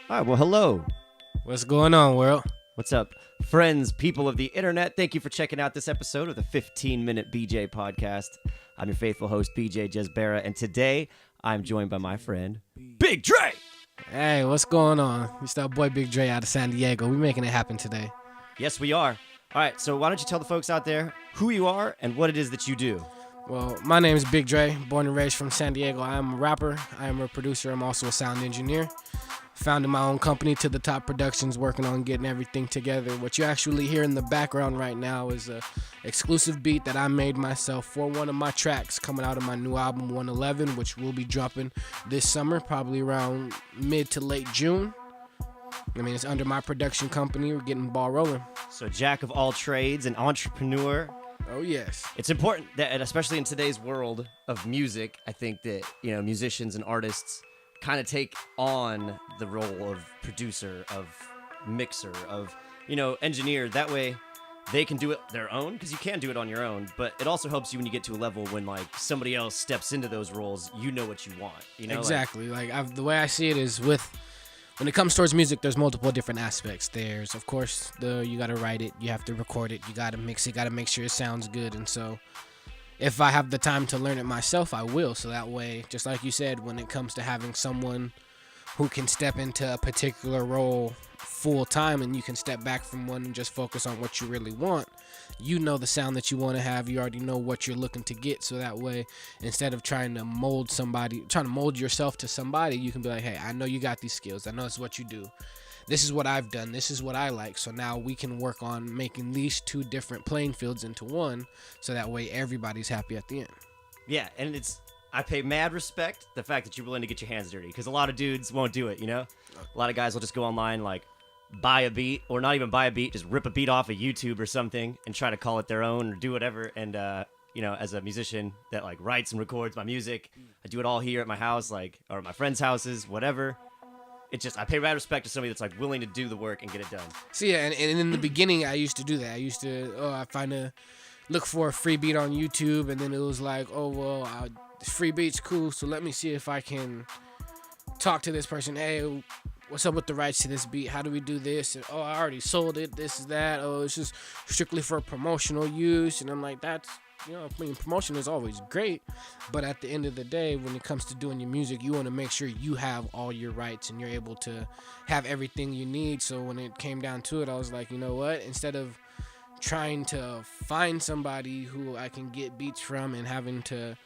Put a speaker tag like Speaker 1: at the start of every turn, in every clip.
Speaker 1: All right, well, hello.
Speaker 2: What's going on, world?
Speaker 1: What's up, friends, people of the internet? Thank you for checking out this episode of the 15-Minute BJ podcast. I'm your faithful host, BJ Jezbera, and today I'm joined by my friend, Big Dre.
Speaker 2: Hey, what's going on? It's that boy Big Dre out of San Diego. We making it happen today.
Speaker 1: Yes, we are. All right, so why don't you tell the folks out there who you are and what it is that you do?
Speaker 2: Well, my name is Big Dre, born and raised from San Diego. I am a rapper. I am a producer. I'm also a sound engineer. Founded my own company, To The Top Productions, working on getting everything together. What you actually hear in the background right now is a exclusive beat that I made myself for one of my tracks coming out of my new album 111, which will be dropping this summer, probably around mid to late June. I mean, it's under my production company. We're getting the ball rolling.
Speaker 1: So, jack of all trades, an entrepreneur.
Speaker 2: Oh, yes.
Speaker 1: It's important that, and especially in today's world of music, I think that, musicians and artists kind of take on the role of producer, of mixer, of, engineer. That way they can do it their own, because you can do it on your own, but it also helps you when you get to a level when, somebody else steps into those roles, you know what you want,
Speaker 2: Exactly. The way I see it is when it comes towards music, there's multiple different aspects. There's, of course, you got to write it, you have to record it, you got to mix it, got to make sure it sounds good, and so if I have the time to learn it myself, I will. So that way, just like you said, when it comes to having someone who can step into a particular role full time and you can step back from one and just focus on what you really want, you know the sound that you want to have, you already know what you're looking to get. So that way, instead of trying to mold yourself to somebody, you can be like, hey, I know you got these skills. I know it's what you do. This is what I've done. This is what I like. So now we can work on making these two different playing fields into one, so that way everybody's happy at the end.
Speaker 1: Yeah, and I pay mad respect the fact that you're willing to get your hands dirty, because a lot of dudes won't do it, A lot of guys will just go online, buy a beat, or not even buy a beat, just rip a beat off of YouTube or something and try to call it their own or do whatever. And, as a musician that, writes and records my music, I do it all here at my house, or at my friends' houses, whatever. I pay mad respect to somebody that's willing to do the work and get it done.
Speaker 2: So yeah, and in the beginning, I used to do that. I used to, look for a free beat on YouTube, and then it was free beat's cool, so let me see if I can talk to this person. Hey, what's up with the rights to this beat? How do we do this? And, I already sold it. This is that. Oh, it's just strictly for promotional use. And I'm like, promotion is always great, but at the end of the day, when it comes to doing your music, you want to make sure you have all your rights and you're able to have everything you need. So when it came down to it, I was like, you know what? Instead of trying to find somebody who I can get beats from and having to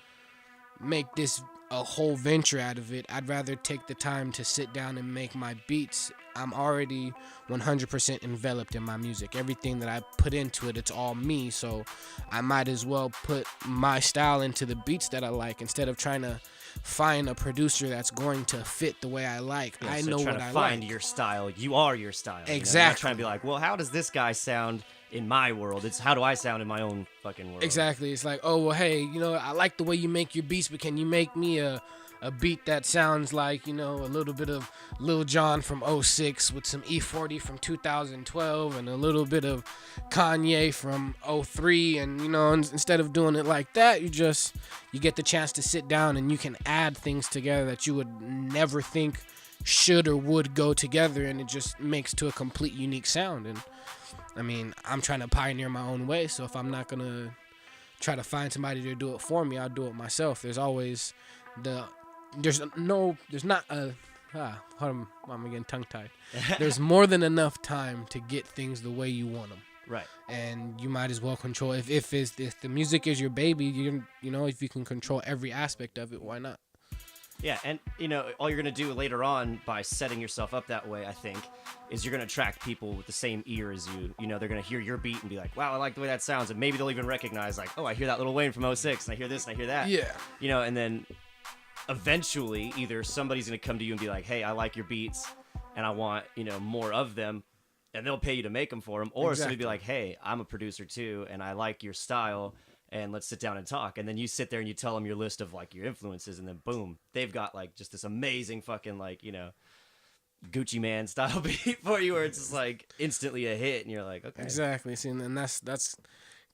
Speaker 2: make this a whole venture out of it, I'd rather take the time to sit down and make my beats. I'm already 100% enveloped in my music. Everything that I put into it, it's all me, so I might as well put my style into the beats that I like instead of trying to find a producer that's going to fit the way I like.
Speaker 1: Yeah,
Speaker 2: I
Speaker 1: so
Speaker 2: know what I like.
Speaker 1: Trying to find your style. You are your style.
Speaker 2: Exactly.
Speaker 1: You're not trying to be like, well, how does this guy sound in my world? It's how do I sound in my own fucking world?
Speaker 2: Exactly. It's like, oh, well, hey, I like the way you make your beats, but can you make me a beat that sounds like, a little bit of Lil Jon from '06 with some E40 from 2012 and a little bit of Kanye from '03, and, instead of doing it like that, you get the chance to sit down and you can add things together that you would never think should or would go together, and it just makes to a complete unique sound. And I mean, I'm trying to pioneer my own way, so if I'm not going to try to find somebody to do it for me, I'll do it myself. There's always I'm getting tongue-tied. There's more than enough time to get things the way you want them.
Speaker 1: Right.
Speaker 2: And you might as well control, if the music is your baby, if you can control every aspect of it, why not?
Speaker 1: Yeah, and, all you're going to do later on by setting yourself up that way, I think, is you're going to attract people with the same ear as you. They're going to hear your beat and be like, wow, I like the way that sounds. And maybe they'll even recognize, oh, I hear that Lil Wayne from '06, and I hear this, and I hear that.
Speaker 2: Yeah.
Speaker 1: And then eventually either somebody's going to come to you and be like, hey, I like your beats, and I want, more of them, and they'll pay you to make them for them. Or somebody be like, hey, I'm a producer too, and I like your style, and let's sit down and talk. And then you sit there and you tell them your list of your influences, and then boom, they've got just this amazing fucking Gucci Man style beat for you, where it's just instantly a hit, and you're like, okay.
Speaker 2: Exactly. See, and that's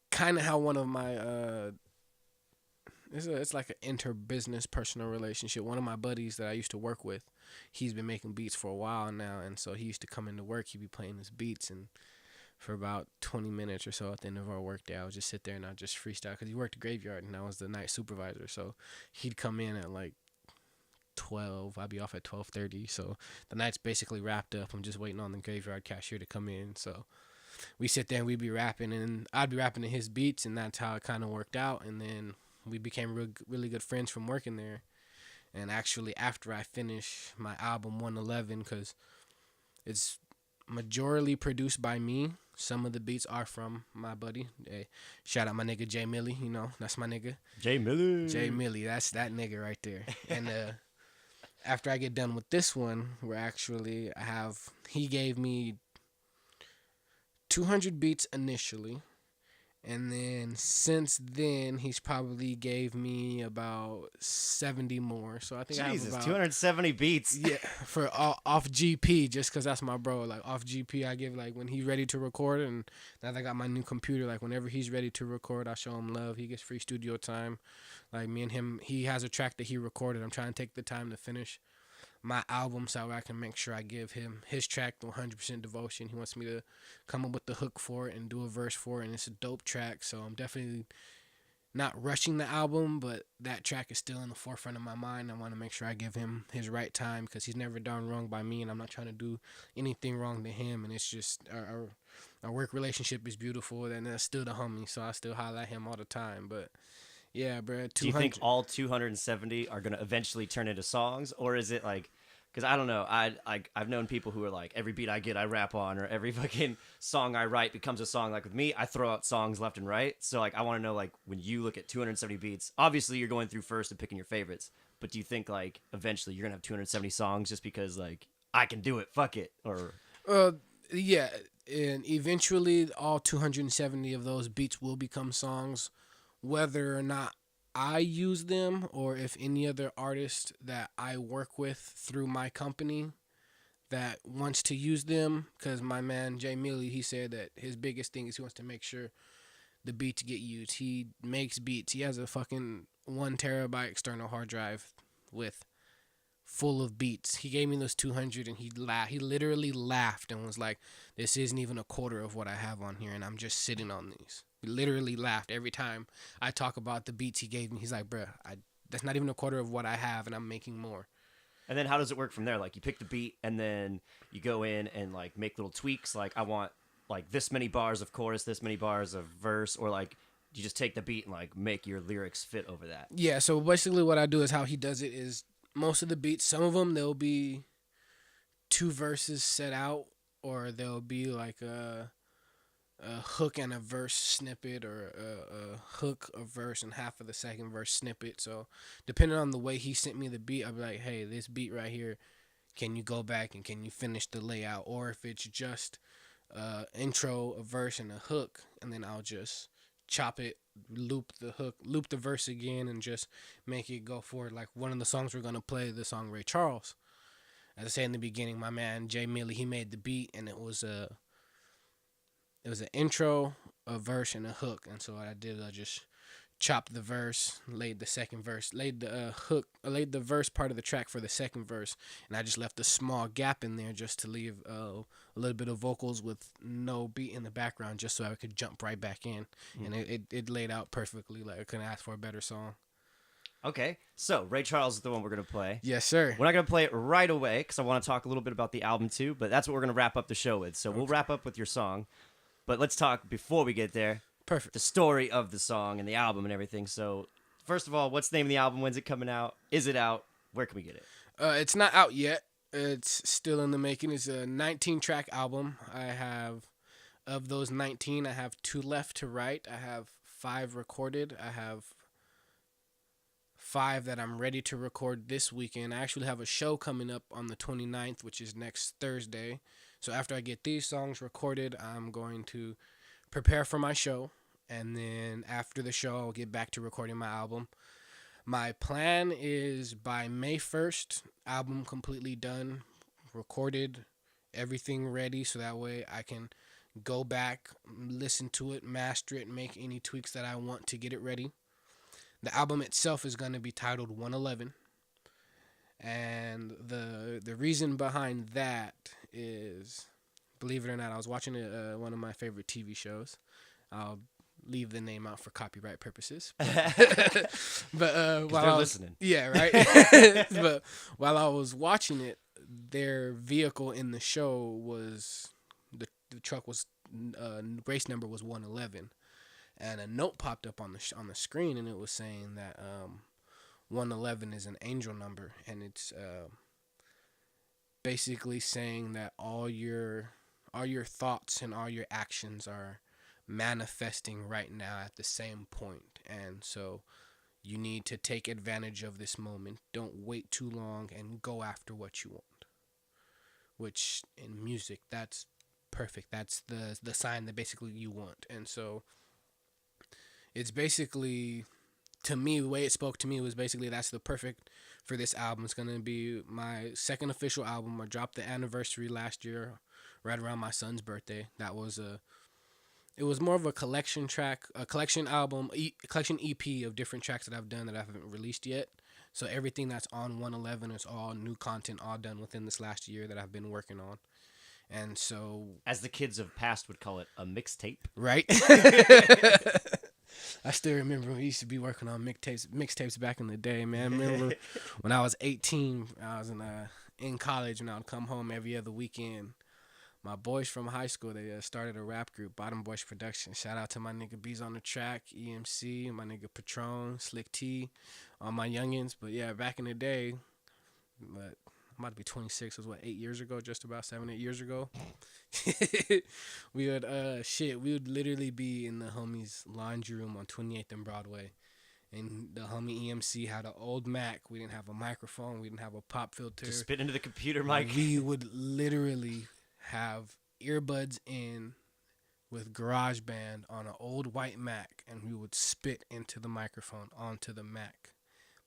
Speaker 2: kind of how one of my it's like an inter-business personal relationship. One of my buddies that I used to work with, he's been making beats for a while now, and so he used to come into work. He'd be playing his beats, and for about 20 minutes or so at the end of our work day, I would just sit there and I'd just freestyle because he worked a graveyard and I was the night supervisor. So he'd come in at like 12. I'd be off at 12:30. So the night's basically wrapped up. I'm just waiting on the graveyard cashier to come in. So we sit there and we'd be rapping, and I'd be rapping to his beats, and that's how it kind of worked out. And then we became really good friends from working there. And actually, after I finished my album 111, because it's majorly produced by me. Some of the beats are from my buddy. Hey, shout out my nigga Jay Millie. You know, that's my nigga.
Speaker 1: Jay Millie.
Speaker 2: Jay Millie, that's that nigga right there. And after I get done with this one, he gave me 200 beats initially. And then since then, he's probably gave me about 70 more. So I think
Speaker 1: Jesus,
Speaker 2: I have about
Speaker 1: 270 beats.
Speaker 2: Yeah, for off GP, just because that's my bro. Like off GP, I give like when he's ready to record, and now that I got my new computer, like whenever he's ready to record, I show him love. He gets free studio time. Like me and him, he has a track that he recorded. I'm trying to take the time to finish my album so I can make sure I give him his track 100% devotion. He wants me to come up with the hook for it and do a verse for it, and it's a dope track. So I'm definitely not rushing the album, but that track is still in the forefront of my mind. I want to make sure I give him his right time because he's never done wrong by me, and I'm not trying to do anything wrong to him. And it's just our work relationship is beautiful, and that's still the homie, so I still highlight him all the time. But yeah, bro.
Speaker 1: Do you think all 270 are gonna eventually turn into songs, or is it like? Because I don't know. I've known people who are like, every beat I get, I rap on, or every fucking song I write becomes a song. Like with me, I throw out songs left and right. So like, I want to know, like, when you look at 270 beats, obviously you're going through first and picking your favorites. But do you think like eventually you're gonna have 270 songs just because like I can do it, fuck it, or?
Speaker 2: Yeah, and eventually all 270 of those beats will become songs, whether or not I use them or if any other artist that I work with through my company that wants to use them. Because my man Jay Millie, he said that his biggest thing is he wants to make sure the beats get used. He makes beats. He has a fucking 1 terabyte external hard drive with full of beats. He gave me those 200 and he literally laughed and was like, this isn't even a quarter of what I have on here, and I'm just sitting on these. He literally laughed every time I talk about the beats he gave me. He's like, bruh, that's not even a quarter of what I have, and I'm making more.
Speaker 1: And then how does it work from there? Like you pick the beat and then you go in and like make little tweaks. Like I want like this many bars of chorus, this many bars of verse, or like you just take the beat and like make your lyrics fit over that.
Speaker 2: Yeah. So basically what I do is how he does it is most of the beats, some of them, there'll be 2 verses set out, or there'll be like a hook and a verse snippet, or a hook, a verse, and half of the second verse snippet. So depending on the way he sent me the beat, I'll be like, hey, this beat right here, can you go back and can you finish the layout? Or if it's just intro, a verse, and a hook, and then I'll just chop it, loop the hook, loop the verse again, and just make it go forward. Like one of the songs we're gonna play, the song Ray Charles. As I said in the beginning, my man Jay Millie, he made the beat, and it was an intro, a verse, and a hook. And so what I did, I just chopped the verse, laid the second verse, laid the hook, laid the verse part of the track for the second verse, and I just left a small gap in there just to leave a little bit of vocals with no beat in the background, just so I could jump right back in. And it laid out perfectly. Like I couldn't ask for a better song.
Speaker 1: Okay, so Ray Charles is the one we're going to play.
Speaker 2: Yes, sir.
Speaker 1: We're not going to play it right away because I want to talk a little bit about the album too, but that's what we're going to wrap up the show with. So we'll wrap up with your song, but let's talk before we get there.
Speaker 2: Perfect.
Speaker 1: The story of the song and the album and everything. So first of all, what's the name of the album? When's it coming out? Is it out? Where can we get it?
Speaker 2: It's not out yet. It's still in the making. It's a 19-track album. Of those 19, I have 2 left to write. I have 5 recorded. I have 5 that I'm ready to record this weekend. I actually have a show coming up on the 29th, which is next Thursday. So after I get these songs recorded, I'm going to prepare for my show. And then after the show, I'll get back to recording my album. My plan is by May 1st, album completely done, recorded, everything ready, so that way I can go back, listen to it, master it, make any tweaks that I want to get it ready. The album itself is going to be titled 111. And the reason behind that is, believe it or not, I was watching one of my favorite TV shows. I'll leave the name out for copyright purposes. But while
Speaker 1: they're
Speaker 2: I was
Speaker 1: listening.
Speaker 2: yeah, right. But while I was watching it, their vehicle in the show was the truck was race number was 111, and a note popped up on the screen, and it was saying that 111 is an angel number, and it's basically saying that all your thoughts and all your actions are manifesting right now at the same point. And so you need to take advantage of this moment. Don't wait too long and go after what you want. Which in music, that's perfect. That's the sign that basically you want. And so it's basically, to me, the way it spoke to me was basically that's the perfect for this album. It's going to be my second official album. I dropped the anniversary last year, right around my son's birthday. It was more of a collection album, collection EP of different tracks that I've done that I haven't released yet. So everything that's on 111 is all new content, all done within this last year that I've been working on. And so,
Speaker 1: as the kids of past would call it, a mixtape.
Speaker 2: Right. I still remember we used to be working on mixtapes back in the day, man. I remember when I was 18, I was in college, and I would come home every other weekend. My boys from high school, they started a rap group, Bottom Boys Production. Shout out to my nigga B's on the track, EMC, my nigga Patron, Slick T, all my youngins. But yeah, back in the day, but I'm about to be 26. It was 8 years ago, just about 7-8 years ago. we would literally be in the homies' laundry room on 28th and Broadway. And the homie EMC had an old Mac. We didn't have a microphone. We didn't have a pop filter.
Speaker 1: Just spit into the computer mic.
Speaker 2: We would literally have earbuds in with GarageBand on an old white Mac, and we would spit into the microphone onto the Mac.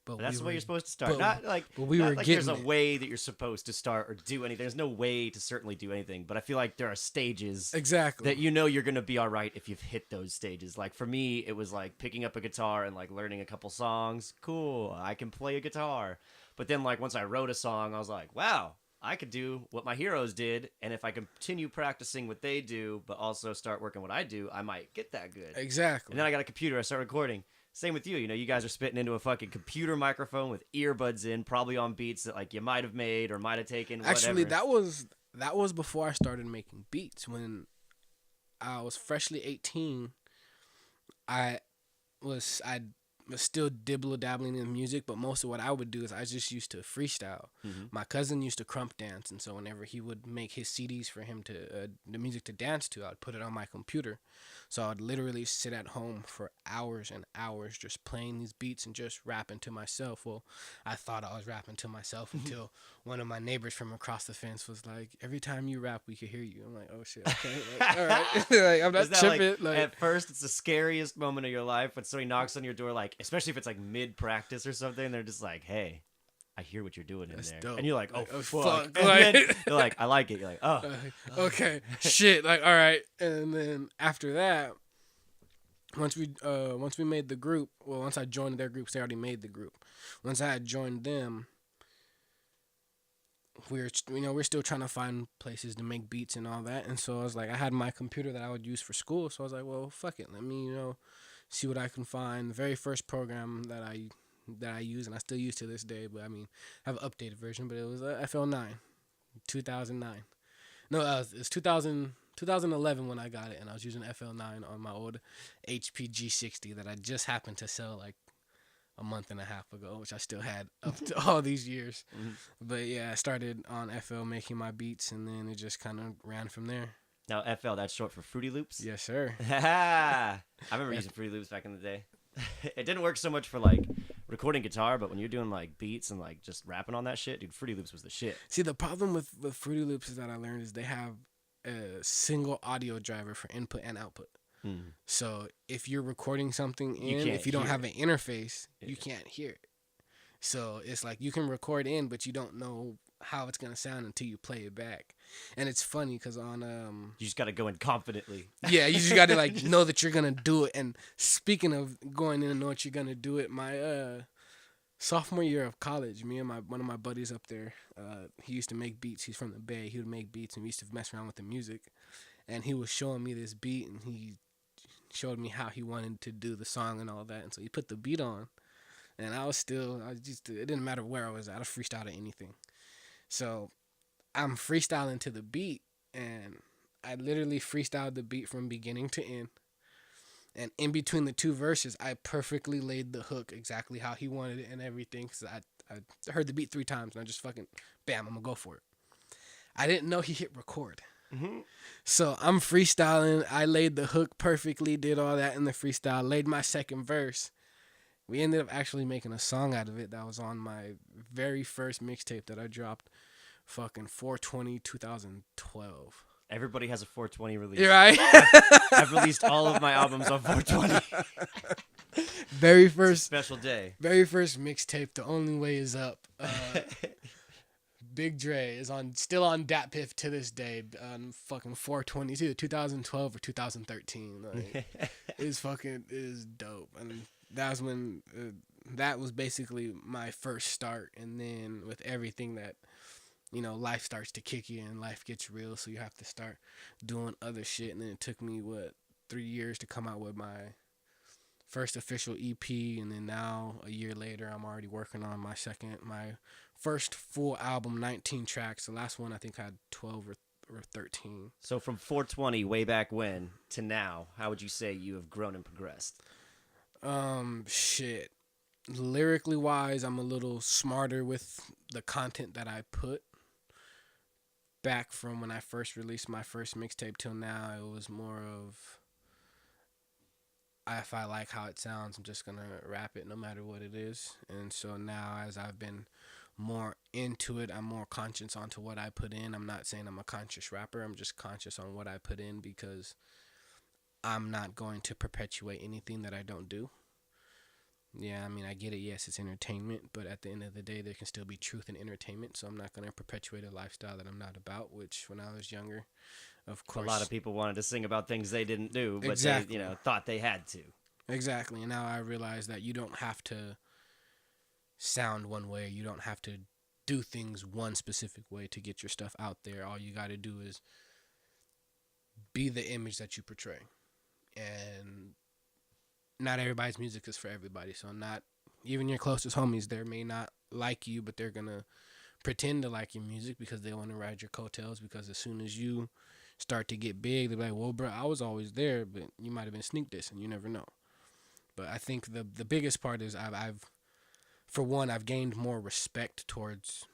Speaker 1: But that's the way you're supposed to start. Not like
Speaker 2: there's
Speaker 1: a way that you're supposed to start or do anything. There's no way to certainly do anything. But I feel like there are stages
Speaker 2: exactly
Speaker 1: that you're going to be all right if you've hit those stages. Like for me, it was like picking up a guitar and like learning a couple songs. Cool, I can play a guitar. But then like once I wrote a song, I was like, wow, I could do what my heroes did. And if I continue practicing what they do, but also start working what I do, I might get that good.
Speaker 2: Exactly.
Speaker 1: And then I got a computer. I started recording. Same with you. You know, you guys are spitting into a fucking computer microphone with earbuds in, probably on beats that like you might have made or might have taken. Whatever.
Speaker 2: Actually, that was before I started making beats. When I was freshly 18, I was still dabbling in music, but most of what I would do is I just used to freestyle. Mm-hmm. My cousin used to crump dance, and so whenever he would make his CDs for him to the music to dance to, I'd put it on my computer. So I'd literally sit at home for hours and hours just playing these beats and just rapping to myself. Well, I thought I was rapping to myself until one of my neighbors from across the fence was like, "Every time you rap, we can hear you." I'm like, "Oh shit, okay, like, all right." Like, I'm not tripping.
Speaker 1: Like, at first, it's the scariest moment of your life when somebody knocks on your door, like especially if it's like mid practice or something. They're just like, "Hey, I hear what you're doing in there,"
Speaker 2: dope.
Speaker 1: And you're like, "Oh,
Speaker 2: fuck!"
Speaker 1: And then they're like, "I like it." You're like, "Oh,
Speaker 2: okay, shit." Like, all right. And then after that, once we made the group, well, once I joined their groups, they already made the group. Once I had joined them, we're still trying to find places to make beats and all that. And so I was like, I had my computer that I would use for school, so I was like, well, fuck it, let me see what I can find. The very first program that I use, and I still use to this day, but I mean, I have an updated version, but it was FL9, 2009. No, it's 2011 when I got it, and I was using FL9 on my old HP G60 that I just happened to sell like a month and a half ago, which I still had up to all these years. Mm-hmm. But yeah, I started on FL making my beats, and then it just kind of ran from there.
Speaker 1: Now FL, that's short for Fruity Loops?
Speaker 2: Yes, sir.
Speaker 1: I remember using Fruity Loops back in the day. It didn't work so much for like recording guitar, but when you're doing like beats and like just rapping on that shit, dude, Fruity Loops was the shit.
Speaker 2: See, the problem with Fruity Loops is that I learned is they have a single audio driver for input and output. Mm. So if you're recording something if you don't have an interface, you can't hear it. So it's like you can record in, but you don't know how it's gonna sound until you play it back. And it's funny because on
Speaker 1: you just gotta go in confidently.
Speaker 2: Yeah, you just gotta like know that you're gonna do it. And speaking of going in and know what you're gonna do it, my sophomore year of college, me and one of my buddies up there, he used to make beats. He's from the Bay. He would make beats, and we used to mess around with the music. And he was showing me this beat, and he showed me how he wanted to do the song and all that. And so he put the beat on, and it didn't matter where I was at. I freestyled at anything. So I'm freestyling to the beat, and I literally freestyled the beat from beginning to end. And in between the two verses, I perfectly laid the hook exactly how he wanted it and everything. Because I heard the beat 3 times, and I just fucking, bam, I'm going to go for it. I didn't know he hit record.
Speaker 1: Mm-hmm.
Speaker 2: So I'm freestyling. I laid the hook perfectly, did all that in the freestyle, laid my second verse. We ended up actually making a song out of it that was on my very first mixtape that I dropped fucking 4/20/2012.
Speaker 1: Everybody has a 420 release.
Speaker 2: You're right.
Speaker 1: I've released all of my albums on 420.
Speaker 2: Very first
Speaker 1: Special day.
Speaker 2: Very first mixtape, The Only Way Is Up. Big Dre is still on DatPiff to this day on fucking 420. It's either 2012 or 2013. Like, it is dope. And that was basically my first start. And then with everything that, life starts to kick you and life gets real, so you have to start doing other shit. And then it took me 3 years to come out with my first official EP, and then now a year later I'm already working on my first full album, 19 tracks. The last one I think had 12 or 13.
Speaker 1: So from 420 way back when to now, how would you say you have grown and progressed?
Speaker 2: Shit. Lyrically wise, I'm a little smarter with the content that I put. Back from when I first released my first mixtape till now, it was more of, if I like how it sounds, I'm just gonna rap it no matter what it is. And so now, as I've been more into it, I'm more conscious onto what I put in. I'm not saying I'm a conscious rapper. I'm just conscious on what I put in, because I'm not going to perpetuate anything that I don't do. Yeah, I mean, I get it. Yes, it's entertainment, but at the end of the day, there can still be truth in entertainment. So I'm not going to perpetuate a lifestyle that I'm not about, which when I was younger, of course.
Speaker 1: A lot of people wanted to sing about things they didn't do, but
Speaker 2: exactly.
Speaker 1: they, thought they had to.
Speaker 2: Exactly. And now I realize that you don't have to sound one way. You don't have to do things one specific way to get your stuff out there. All you got to do is be the image that you portray. And not everybody's music is for everybody. So not even your closest homies, they may not like you, but they're going to pretend to like your music because they want to ride your coattails, because as soon as you start to get big, they're like, well, bro, I was always there, but you might have been sneak dissing. You never know. But I think the biggest part is I've gained more respect towards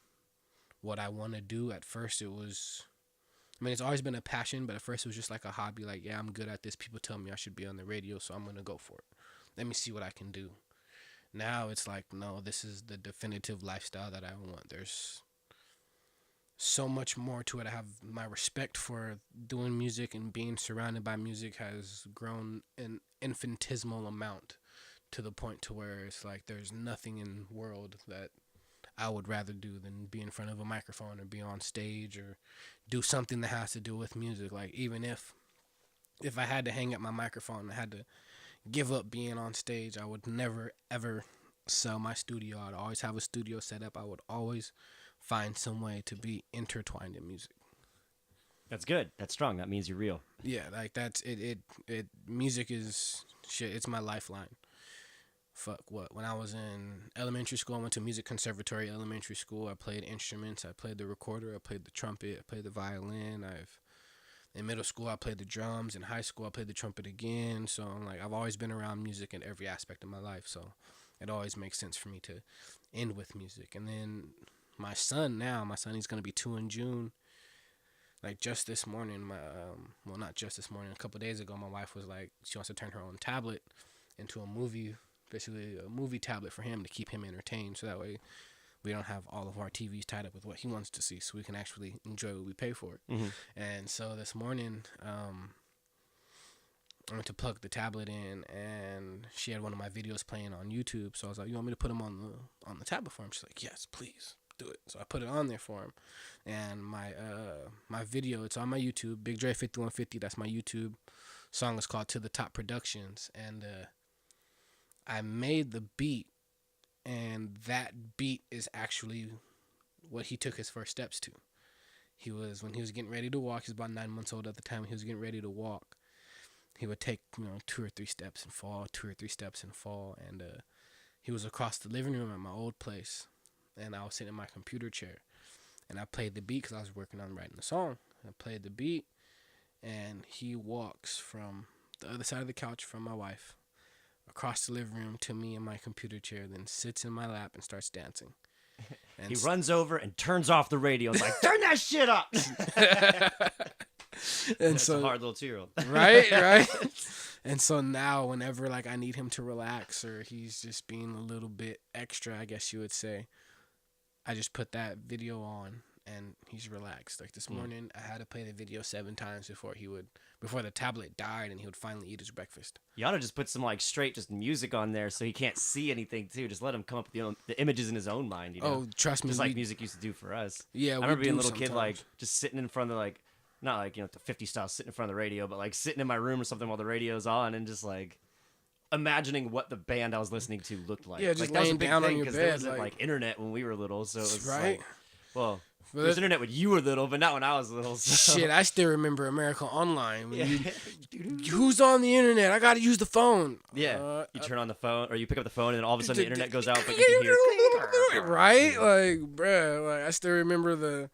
Speaker 2: what I want to do. At first it's always been a passion, but at first it was just like a hobby. Like, yeah, I'm good at this. People tell me I should be on the radio, so I'm going to go for it. Let me see what I can do. Now it's like, no, this is the definitive lifestyle that I want. There's so much more to it. I have my respect for doing music, and being surrounded by music has grown an infinitesimal amount, to the point to where it's like there's nothing in the world that I would rather do than be in front of a microphone or be on stage or do something that has to do with music. Like, even if I had to hang up my microphone, I had to give up being on stage, I would never ever sell my studio. I'd always have a studio set up. I would always find some way to be intertwined in music.
Speaker 1: That's good. That's strong. That means you're real.
Speaker 2: Yeah, like that's it. Music is shit. It's my lifeline. When I was in elementary school, I went to music conservatory elementary school. I played instruments. I played the recorder. I played the trumpet. I played the violin. In middle school, I played the drums. In high school, I played the trumpet again. So I've always been around music in every aspect of my life. So it always makes sense for me to end with music. And then my son, he's going to be 2 in June. Like, just this morning, not just this morning, a couple days ago, my wife was like, she wants to turn her own tablet into a movie, basically a movie tablet for him to keep him entertained. So that way we don't have all of our TVs tied up with what he wants to see, so we can actually enjoy what we pay for it.
Speaker 1: Mm-hmm.
Speaker 2: And so this morning, I went to plug the tablet in, and she had one of my videos playing on YouTube. So I was like, you want me to put them on the tablet for him? She's like, yes, please do it. So I put it on there for him. And my video, it's on my YouTube, Big Dre 5150. That's my YouTube. Song is called To the Top Productions. And I made the beat, and that beat is actually what he took his first steps to. When he was getting ready to walk, he was about 9 months old at the time. When he was getting ready to walk, he would take 2 or 3 steps and fall, 2 or 3 steps and fall, and he was across the living room at my old place, and I was sitting in my computer chair, and I played the beat because I was working on writing the song. I played the beat, and he walks from the other side of the couch from my wife across the living room to me in my computer chair, then sits in my lap and starts dancing. And
Speaker 1: he runs over and turns off the radio. It's like, turn that shit up.
Speaker 2: And
Speaker 1: That's
Speaker 2: so
Speaker 1: a hard little 2-year-old.
Speaker 2: right. And so now whenever like I need him to relax or he's just being a little bit extra, I guess you would say, I just put that video on and he's relaxed. Like this morning I had to play the video 7 times before the tablet died and he would finally eat his breakfast.
Speaker 1: You ought to just put some like straight just music on there so he can't see anything too. Just let him come up with the images in his own mind.
Speaker 2: Oh, trust me.
Speaker 1: Just like music used to do for us.
Speaker 2: Yeah,
Speaker 1: I remember being a little kid, like just sitting in front of like, not like, the 50 style sitting in front of the radio, but like sitting in my room or something while the radio's on and just like imagining what the band I was listening to looked like.
Speaker 2: Yeah, just
Speaker 1: like,
Speaker 2: laying down on your bed.
Speaker 1: There wasn't like internet when we were little, so it was
Speaker 2: right.
Speaker 1: like, well, there was internet when you were little, but not when I was little. So.
Speaker 2: Shit, I still remember America Online. Who's on the internet? I gotta use the phone.
Speaker 1: Yeah, you turn on the phone, or you pick up the phone, and then all of a sudden the internet goes out, but you can hear.
Speaker 2: Right? Like, bruh, like I still remember the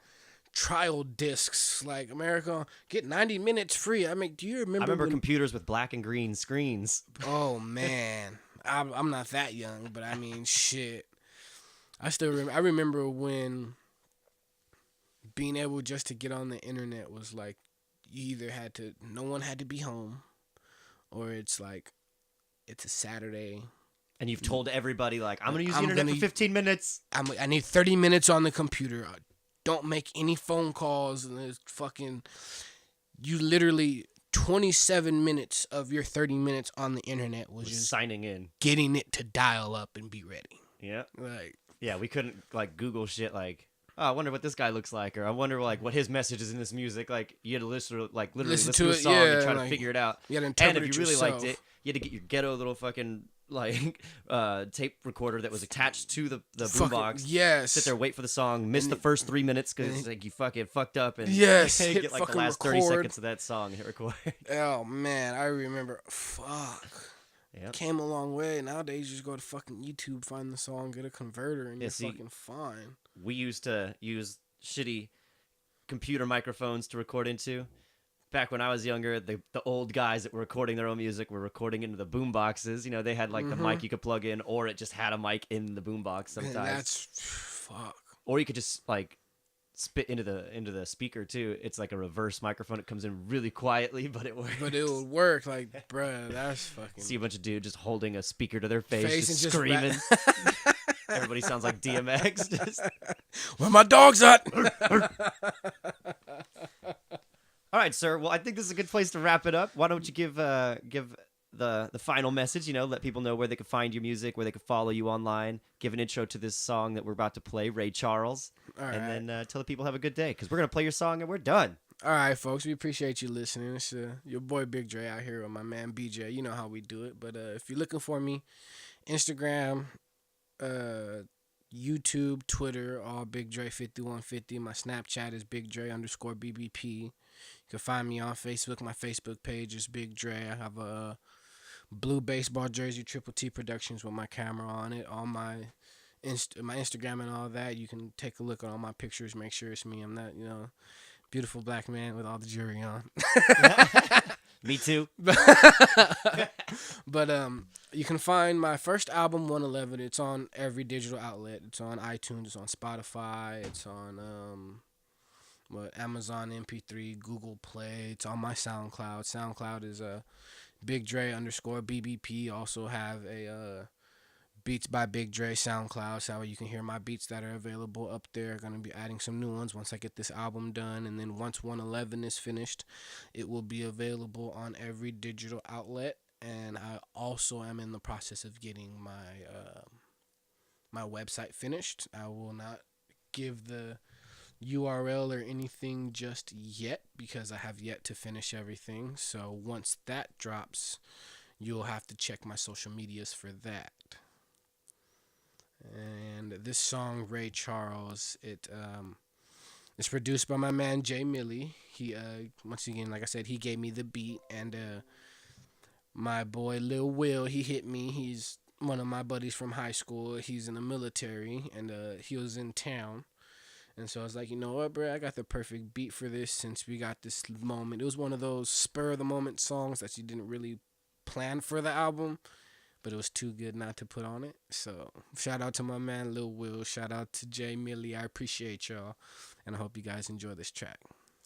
Speaker 2: trial discs, like America get 90 minutes free. Do you remember?
Speaker 1: I remember computers with black and green screens.
Speaker 2: Oh man, I'm not that young, but I mean, shit. I remember when being able just to get on the internet was like, you either no one had to be home, or it's like, it's a Saturday. And
Speaker 1: you've told everybody, like, I'm going to use the internet for 15 minutes.
Speaker 2: I need 30 minutes on the computer. Don't make any phone calls. And it's fucking, you literally, 27 minutes of your 30 minutes on the internet was just
Speaker 1: signing in.
Speaker 2: Getting it to dial up and be ready.
Speaker 1: Yeah.
Speaker 2: Like,
Speaker 1: yeah, we couldn't, like, Google shit like, oh, I wonder what this guy looks like, or I wonder like what his message is in this music. Like you had to literally listen to a song and try to figure it out.
Speaker 2: You had to interpret
Speaker 1: and if you really
Speaker 2: yourself.
Speaker 1: liked it, you had to get your ghetto little fucking like tape recorder that was attached to the boombox.
Speaker 2: Yes.
Speaker 1: Sit there, wait for the song, miss the first 3 minutes because like you fucking fucked up, and
Speaker 2: yes,
Speaker 1: get like the last 30 seconds of that song and hit record.
Speaker 2: Oh man, I remember. Fuck.
Speaker 1: Yep.
Speaker 2: Came a long way. Nowadays, you just go to fucking YouTube, find the song, get a converter, and you're fucking fine.
Speaker 1: We used to use shitty computer microphones to record into. Back when I was younger, the old guys that were recording their own music were recording into the boom boxes. They had like the mic you could plug in, or it just had a mic in the boom box sometimes.
Speaker 2: And that's fuck.
Speaker 1: Or you could just like spit into the speaker too. It's like a reverse microphone. It comes in really quietly, but it works.
Speaker 2: But it would work. Like, bruh, that's fucking.
Speaker 1: See a bunch of dudes just holding a speaker to their face just screaming. Everybody sounds like DMX. Just...
Speaker 2: Where my dog's at?
Speaker 1: All right, sir. Well, I think this is a good place to wrap it up. Why don't you give the final message? Let people know where they can find your music, where they can follow you online. Give an intro to this song that we're about to play, Ray Charles, and then tell the people have a good day because we're gonna play your song and we're done.
Speaker 2: All right, folks. We appreciate you listening. It's your boy Big Dre out here with my man BJ. You know how we do it. But if you're looking for me, Instagram, YouTube, Twitter, all Big Dre 5150. My Snapchat is Big Dre _BBP. You can find me on Facebook. My Facebook page is Big Dre. I have a blue baseball jersey, Triple T Productions, with my camera on it. All my Instagram and all that. You can take a look at all my pictures. Make sure it's me. I'm not, beautiful black man with all the jewelry on.
Speaker 1: Me too.
Speaker 2: But you can find my first album, 111. It's on every digital outlet. It's on iTunes. It's on Spotify. It's on Amazon MP3, Google Play. It's on my SoundCloud. SoundCloud is Big Dre _BBP. Also have a Beats by Big Dre SoundCloud, so you can hear my beats that are available up there. Going to be adding some new ones once I get this album done, and then once 111 is finished, it will be available on every digital outlet. And I also am in the process of getting my website finished. I will not give the URL or anything just yet because I have yet to finish everything. So once that drops, you'll have to check my social medias for that. And this song, Ray Charles, it's produced by my man Jay Millie. He once again, like I said, he gave me the beat, and my boy Lil Will, he hit me. He's one of my buddies from high school. He's in the military, and he was in town. And so I was like, you know what, bro? I got the perfect beat for this since we got this moment. It was one of those spur-of-the-moment songs that you didn't really plan for the album, but it was too good not to put on it. So shout out to my man Lil Will. Shout out to Jay Millie. I appreciate y'all, and I hope you guys enjoy this track.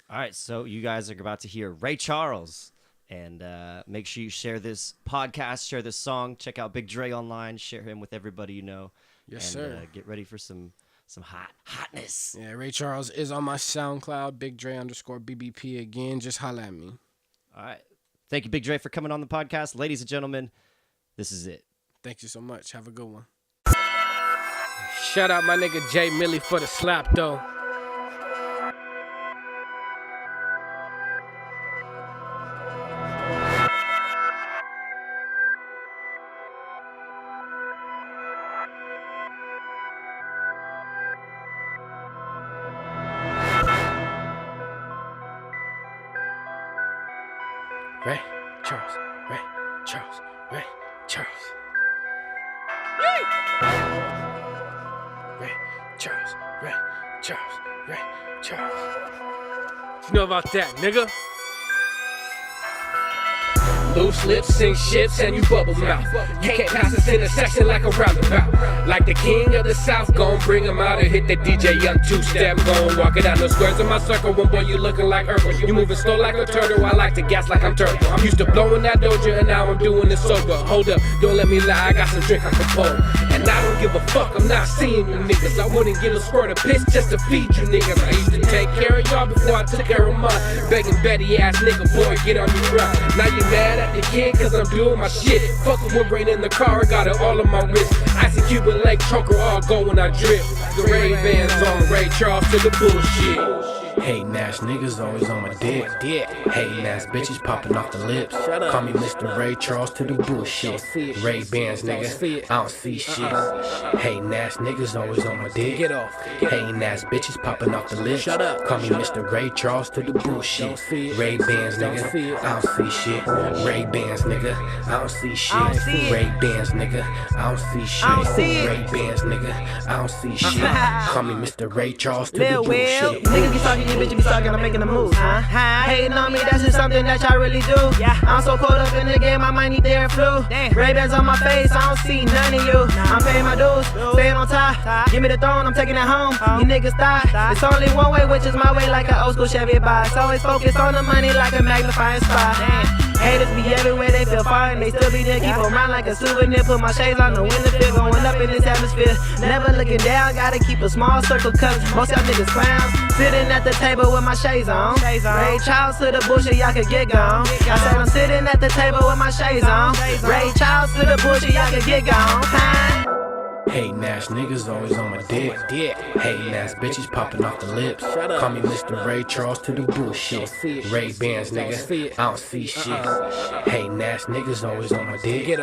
Speaker 1: All right, so you guys are about to hear Ray Charles. And make sure you share this podcast, share this song. Check out Big Dre online. Share him with everybody you know.
Speaker 2: Yes,
Speaker 1: and,
Speaker 2: sir.
Speaker 1: Get ready for some hotness.
Speaker 2: Yeah, Ray Charles is on my SoundCloud, Big Dre _BBP. Again, just holla at me.
Speaker 1: All right. Thank you, Big Dre, for coming on the podcast. Ladies and gentlemen, this is it.
Speaker 2: Thank you so much. Have a good one. Shout out my nigga Jay Millie for the slap, though. Ray Charles, Ray Charles, Ray Charles. Ray Charles, Ray Charles, Ray Charles. What you know about that, nigga? Loose lips, sing shits, and you bubble mouth. You can't pass this intersection like a roundabout. Like the king of the south, gon' bring him out and hit the DJ young two-step. Gon' walk it down the squares in my circle. One boy, you looking like Urkel. You moving slow like a turtle. I like to gas like I'm turtle. I'm used to blowing that doja, and now I'm doing it sober. Hold up, don't let me lie, I got some drink I can pour. And I don't give a fuck, I'm not seeing you niggas. I wouldn't give a squirt of piss just to feed you niggas. I used to take care of y'all before I took care of mine. Begging Betty ass nigga, boy, get on your grind. Now you mad at the kid cause I'm doing my shit. Fuckin' with rain in the car, I got it all on my wrist. Icy Cuban Lake choker all go when I drip. The Ray-Bans on Ray Charles to the bullshit. Hating ass niggas always on my dick. Hating ass bitches popping off the lips. Call me Mr. Ray Charles to the bullshit. Ray-Bans nigga, I don't see shit. Hating ass niggas always on my dick. Hating ass bitches popping off the lips. Call me Mr. Ray Charles to the bullshit. Ray-Bans nigga, I don't see shit. Ray-Bans nigga, I don't see shit. Ray-Bans nigga, I don't see shit. Ray-Bans nigga, I don't see shit. Call me Mr. Ray Charles to the bullshit.
Speaker 3: Niggas be talking, you bitches be talking, I'm making a move. Hating on me, that's just something that y'all really do. I'm so caught up in the game, I might need the air flu. Ray-Bans on my face, I don't see none of you. I'm paying my dues, staying on top. Give me the throne, I'm taking it home. You niggas die. It's only one way, which is my way, like an old school Chevy box. Always focus on the money like a magnifying spot. Haters be everywhere, they feel fine, they still be there, keep around like a souvenir. Put my shades on the window, feel going up in this atmosphere. Never looking down, gotta keep a small circle, cause most y'all niggas clowns. Sitting at the table with my shades on. Ray Charles to the bullshit, y'all could get gone. I said I'm sitting at the table with my shades on. Ray Charles to the bullshit, y'all could get gone.
Speaker 2: Hating ass niggas always on my dick. Hating ass bitches popping off the lips. Call me Mr. Ray Charles to the bullshit. Ray-Bans nigga, I don't see shit. Hating ass niggas always on my dick.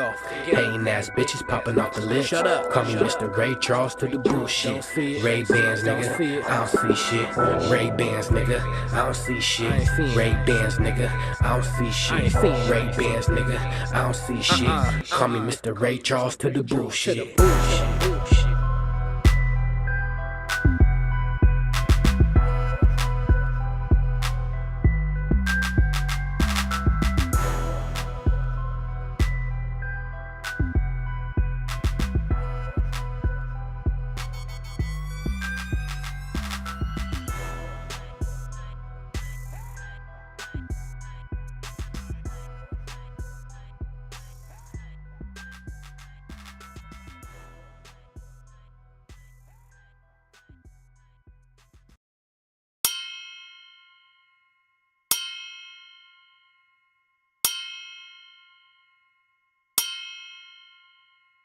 Speaker 2: Hating ass bitches popping off the lips. Call me Mr. Ray Charles to the bullshit. Ray-Bans nigga, I don't see shit. Ray-Bans nigga, I don't see shit. Ray-Bans nigga, I don't see shit. Ray-Bans nigga, I don't see shit. Call me Mr. Ray Charles to the bullshit.